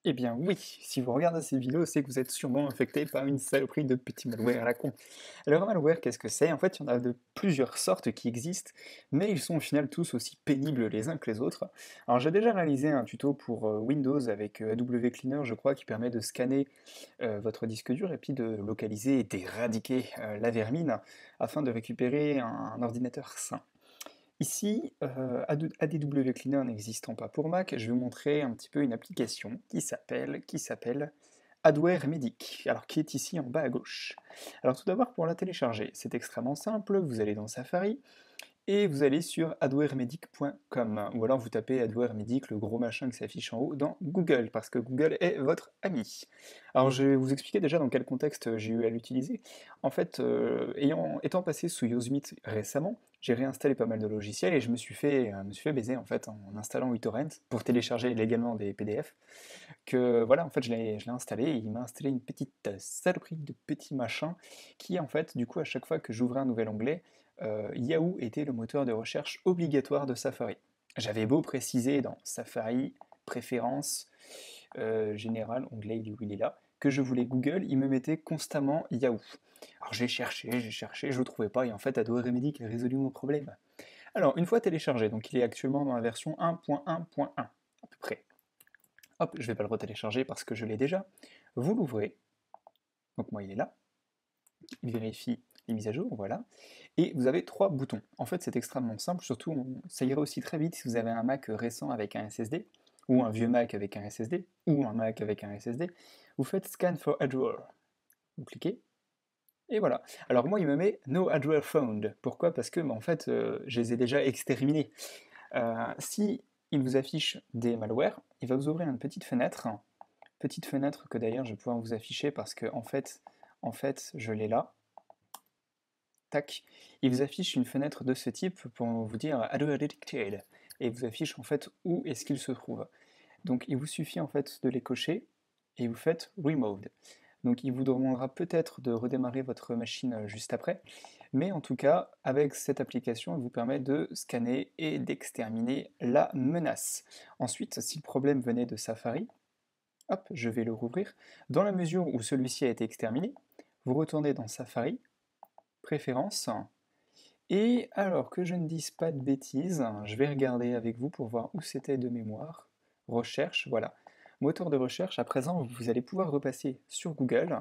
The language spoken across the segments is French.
Eh bien oui, si vous regardez ces vidéos, c'est que vous êtes sûrement infecté par une saloperie de petits malwares à la con. Alors un malware, qu'est-ce que c'est? En fait, il y en a de plusieurs sortes qui existent, mais ils sont au final tous aussi pénibles les uns que les autres. Alors j'ai déjà réalisé un tuto pour Windows avec AW Cleaner, je crois, qui permet de scanner votre disque dur et puis de localiser et d'éradiquer la vermine afin de récupérer un ordinateur sain. Ici, ADW Cleaner n'existant pas pour Mac, je vais vous montrer un petit peu une application qui s'appelle Adware Medic, alors qui est ici en bas à gauche. Alors tout d'abord pour la télécharger, c'est extrêmement simple, vous allez dans Safari, et vous allez sur adwaremedic.com, ou alors vous tapez Adwaremedic, le gros machin qui s'affiche en haut, dans Google, parce que Google est votre ami. Alors je vais vous expliquer déjà dans quel contexte j'ai eu à l'utiliser. En fait, étant passé sous Yosemite récemment, j'ai réinstallé pas mal de logiciels et je me suis fait baiser en fait en installant uTorrent pour télécharger légalement des PDF. Que voilà, en fait je l'ai installé et il m'a installé une petite saloperie de petits machins qui en fait du coup à chaque fois que j'ouvrais un nouvel onglet, Yahoo était le moteur de recherche obligatoire de Safari. J'avais beau préciser dans Safari, préférences, général, onglet, il est là, que je voulais Google, il me mettait constamment Yahoo. Alors j'ai cherché, je ne le trouvais pas, et en fait Adobe Remedy a résolu mon problème. Alors, une fois téléchargé, donc il est actuellement dans la version 1.1.1, à peu près. Hop, je ne vais pas le retélécharger parce que je l'ai déjà. Vous l'ouvrez, donc moi il est là, il vérifie les mises à jour, voilà. Et vous avez trois boutons. En fait, c'est extrêmement simple, surtout ça ira aussi très vite si vous avez un Mac récent avec un SSD, ou un vieux Mac avec un SSD, ou un Mac avec un SSD. Vous faites Scan for Hardware. Vous cliquez, et voilà. Alors moi, il me met No Hardware Found. Pourquoi? Parce que, en fait, je les ai déjà exterminés. Si il vous affiche des malwares, il va vous ouvrir une petite fenêtre que d'ailleurs je vais pouvoir vous afficher parce que en fait, je l'ai là. Tac, il vous affiche une fenêtre de ce type pour vous dire Adware Detected et il vous affiche en fait où est-ce qu'il se trouve. Donc il vous suffit en fait de les cocher et vous faites Remove. Donc il vous demandera peut-être de redémarrer votre machine juste après, mais en tout cas, avec cette application, elle vous permet de scanner et d'exterminer la menace. Ensuite, si le problème venait de Safari, hop, je vais le rouvrir. Dans la mesure où celui-ci a été exterminé, vous retournez dans Safari, Préférences, et alors que je ne dise pas de bêtises, je vais regarder avec vous pour voir où c'était de mémoire. Recherche, voilà. Moteur de recherche, à présent, vous allez pouvoir repasser sur Google,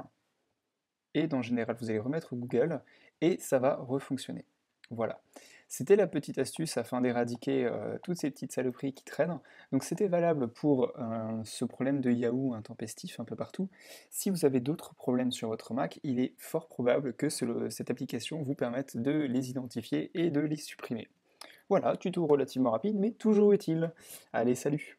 et dans Général, vous allez remettre Google, et ça va refonctionner. Voilà. C'était la petite astuce afin d'éradiquer toutes ces petites saloperies qui traînent. Donc c'était valable pour ce problème de Yahoo intempestif un peu partout. Si vous avez d'autres problèmes sur votre Mac, il est fort probable que cette application vous permette de les identifier et de les supprimer. Voilà, tuto relativement rapide, mais toujours utile. Allez, salut!